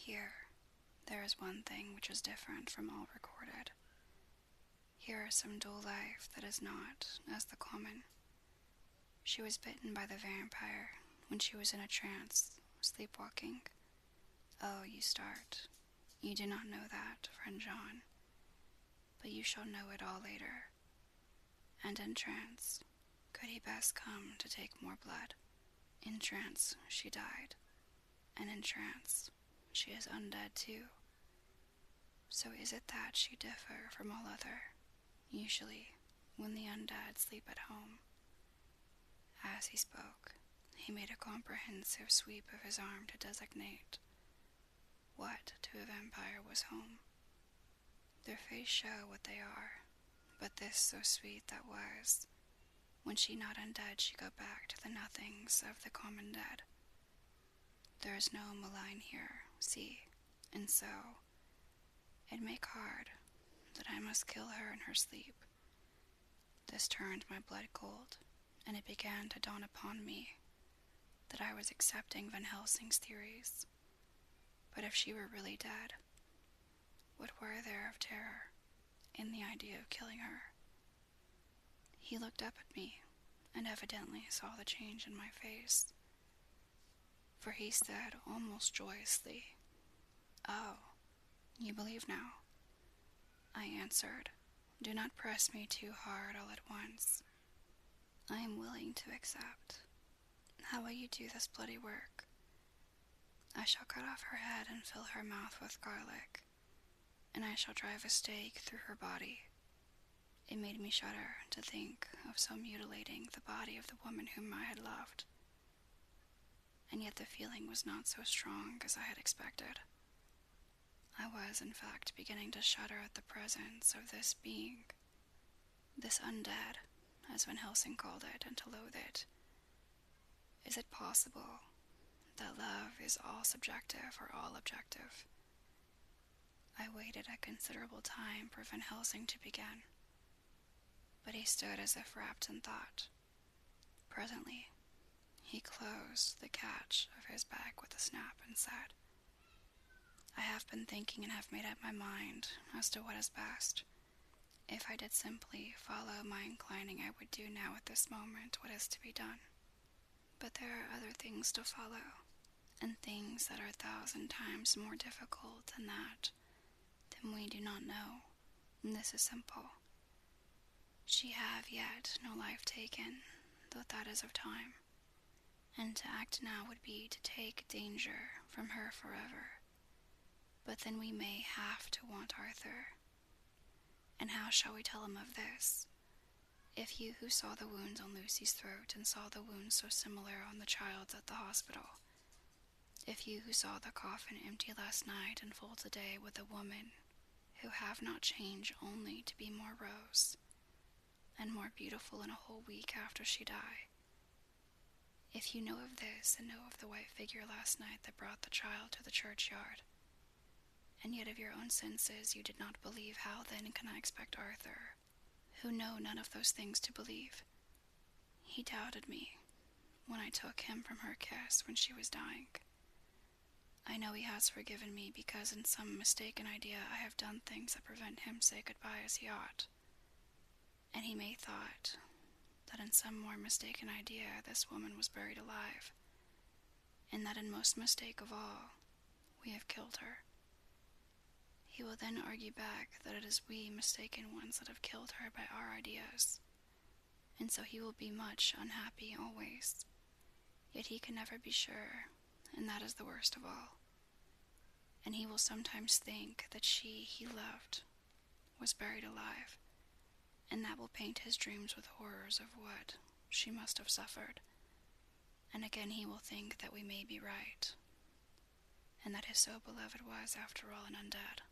Here, there is one thing which is different from all recorded. Here is some dual life that is not as the common. She was bitten by the vampire when she was in a trance, sleepwalking. Oh, you start. You do not know that, friend John, but you shall know it all later. And in trance, could he best come to take more blood? In trance she died, and in trance she is undead too. So is it that she differ from all other, usually when the undead sleep at home? As he spoke, he made a comprehensive sweep of his arm to designate what to a vampire was home. Their face show what they are, but this so sweet that was, when she not undead she go back to the nothings of the common dead. There is no malign here, see, and so it make hard that I must kill her in her sleep. This turned my blood cold, and it began to dawn upon me that I was accepting Van Helsing's theories. But if she were really dead, what were there of terror in the idea of killing her? He looked up at me and evidently saw the change in my face, for he said almost joyously, "Oh, you believe now?" I answered, "Do not press me too hard all at once. I am willing to accept. How will you do this bloody work?" "I shall cut off her head and fill her mouth with garlic, and I shall drive a stake through her body." It made me shudder to think of so mutilating the body of the woman whom I had loved. And yet the feeling was not so strong as I had expected. I was, in fact, beginning to shudder at the presence of this being, this undead, as Van Helsing called it, and to loathe it. Is it possible that love is all subjective or all objective? I waited a considerable time for Van Helsing to begin, but he stood as if wrapped in thought. Presently, he closed the catch of his bag with a snap and said, "I have been thinking and have made up my mind as to what is best. If I did simply follow my inclining, I would do now at this moment what is to be done. But there are other things to follow, and things that are 1,000 times more difficult than that, than we do not know, and this is simple. She have yet no life taken, though that is of time, and to act now would be to take danger from her forever. But then we may have to want Arthur. And how shall we tell him of this? If you who saw the wounds on Lucy's throat and saw the wounds so similar on the child's at the hospital, if you who saw the coffin empty last night and full today with a woman who have not changed only to be more rose, and more beautiful in a whole week after she died, if you know of this and know of the white figure last night that brought the child to the churchyard, and yet of your own senses you did not believe, how then can I expect Arthur, who know none of those things, to believe? He doubted me when I took him from her kiss when she was dying. I know he has forgiven me because in some mistaken idea I have done things that prevent him say goodbye as he ought. And he may thought that in some more mistaken idea this woman was buried alive, and that in most mistake of all, we have killed her. He will then argue back that it is we mistaken ones that have killed her by our ideas, and so he will be much unhappy always. Yet he can never be sure, and that is the worst of all. And he will sometimes think that she he loved was buried alive, and that will paint his dreams with horrors of what she must have suffered. And again he will think that we may be right, and that his so beloved was, after all, an undead.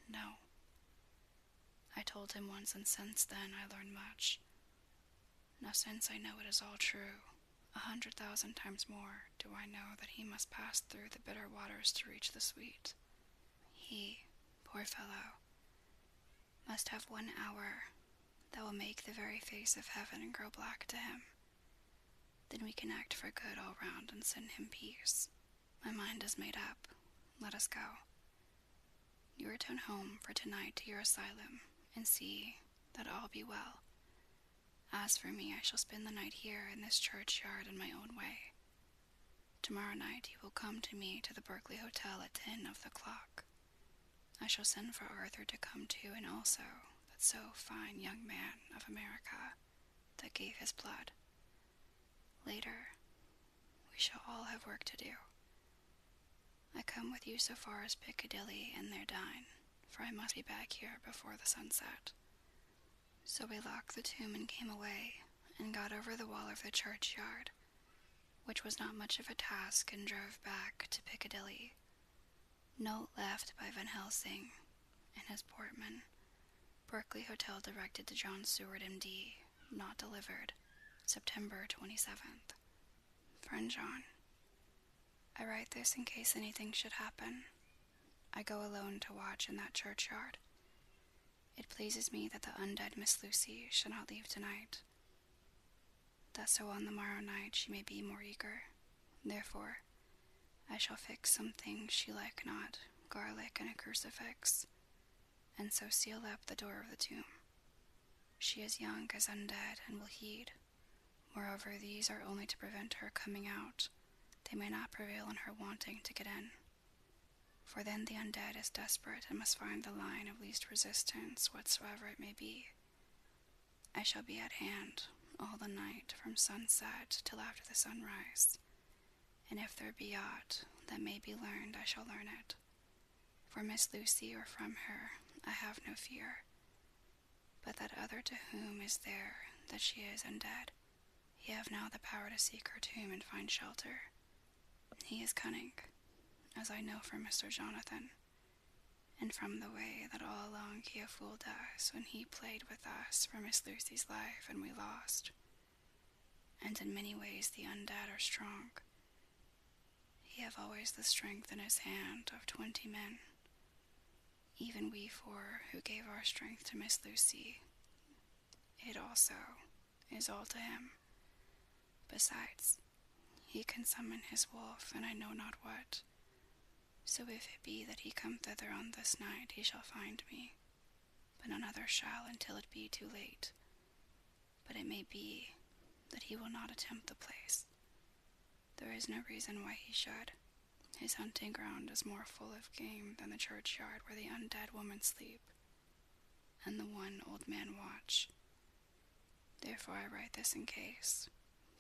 No. I told him once, and since then I learned much. Now since I know it is all true, 100,000 times more do I know that he must pass through the bitter waters to reach the sweet. He, poor fellow, must have 1 hour that will make the very face of heaven grow black to him. Then we can act for good all round and send him peace. My mind is made up. let us go. You return home for tonight to your asylum, and see that all be well. As for me, I shall spend the night here in this churchyard in my own way. Tomorrow night you will come to me to the Berkeley Hotel at 10 of the clock. I shall send for Arthur to come too, and also that so fine young man of America that gave his blood. Later, we shall all have work to do. I come with you so far as Piccadilly and there dine, for I must be back here before the sunset. So we locked the tomb and came away, and got over the wall of the churchyard, which was not much of a task, and drove back to Piccadilly. Note left by Van Helsing and his portman. Berkeley Hotel directed to John Seward, M.D., not delivered, September 27th. Friend John, I write this in case anything should happen. I go alone to watch in that churchyard. It pleases me that the undead Miss Lucy shall not leave tonight, that so on the morrow night she may be more eager. Therefore, I shall fix some things she like not, garlic and a crucifix, and so seal up the door of the tomb. She is young as undead, and will heed. Moreover, these are only to prevent her coming out. They may not prevail on her wanting to get in. For then the undead is desperate, and must find the line of least resistance, whatsoever it may be. I shall be at hand all the night, from sunset till after the sunrise. And if there be aught that may be learned, I shall learn it. For Miss Lucy, or from her, I have no fear. But that other to whom is there that she is undead, he have now the power to seek her tomb and find shelter. He is cunning, as I know from Mr. Jonathan, and from the way that all along he have fooled us when he played with us for Miss Lucy's life, and we lost. And in many ways the undead are strong. He have always the strength in his hand of 20 men. Even we 4 who gave our strength to Miss Lucy, it also is all to him. Besides, he can summon his wolf, and I know not what. So if it be that he come thither on this night, he shall find me, but none other shall until it be too late. But it may be that he will not attempt the place. There is no reason why he should. His hunting ground is more full of game than the churchyard where the undead women sleep, and the one old man watch. Therefore I write this in case.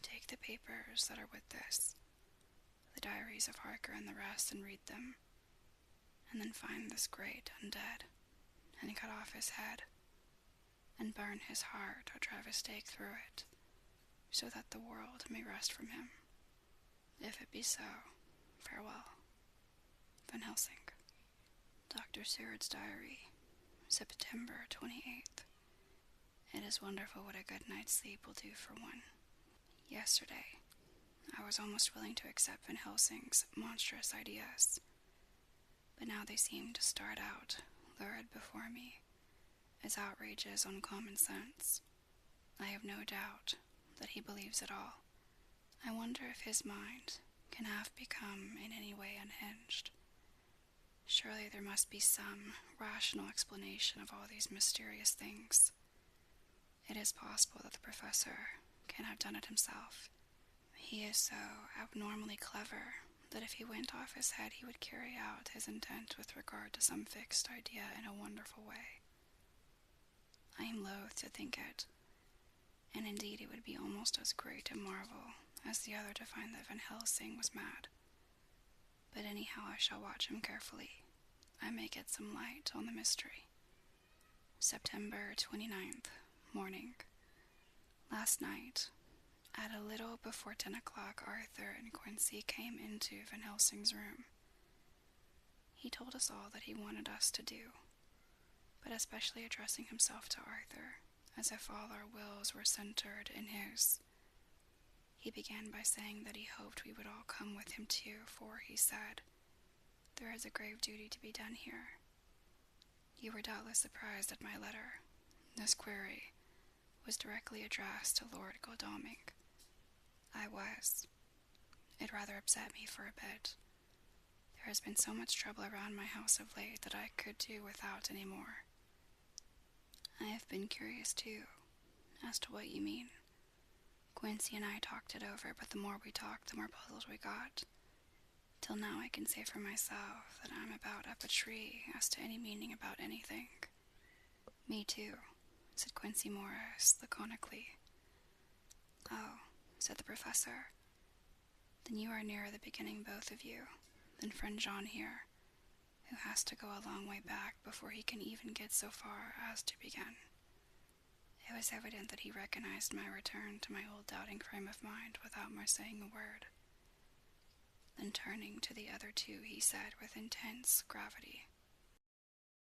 Take the papers that are with this, the diaries of Harker and the rest, and read them, and then find this great undead, and cut off his head, and burn his heart, or drive a stake through it, so that the world may rest from him. If it be so, farewell. Van Helsing. Dr. Seward's Diary, September 28th. It is wonderful what a good night's sleep will do for one. Yesterday, I was almost willing to accept Van Helsing's monstrous ideas, but now they seem to start out, lurid before me, as outrages on common sense. I have no doubt that he believes it all. I wonder if his mind can have become in any way unhinged. Surely there must be some rational explanation of all these mysterious things. It is possible that the professor can have done it himself. He is so abnormally clever that if he went off his head he would carry out his intent with regard to some fixed idea in a wonderful way. I am loath to think it, and indeed it would be almost as great a marvel as the other to find that Van Helsing was mad. But anyhow I shall watch him carefully. I may get some light on the mystery. September 29th, morning. Last night, at a little before 10 o'clock, Arthur and Quincy came into Van Helsing's room. He told us all that he wanted us to do, but especially addressing himself to Arthur, as if all our wills were centered in his. He began by saying that he hoped we would all come with him too, for, he said, there is a grave duty to be done here. You were doubtless surprised at my letter. This query was directly addressed to Lord Godalming. I was. It rather upset me for a bit. There has been so much trouble around my house of late that I could do without any more. I have been curious, too, as to what you mean. Quincy and I talked it over, but the more we talked, the more puzzled we got. Till now I can say for myself that I'm about up a tree as to any meaning about anything. Me too, said Quincy Morris, laconically. Oh, said the professor. Then you are nearer the beginning, both of you, than friend John here, who has to go a long way back before he can even get so far as to begin. It was evident that he recognized my return to my old doubting frame of mind without my saying a word. Then turning to the other two, he said with intense gravity,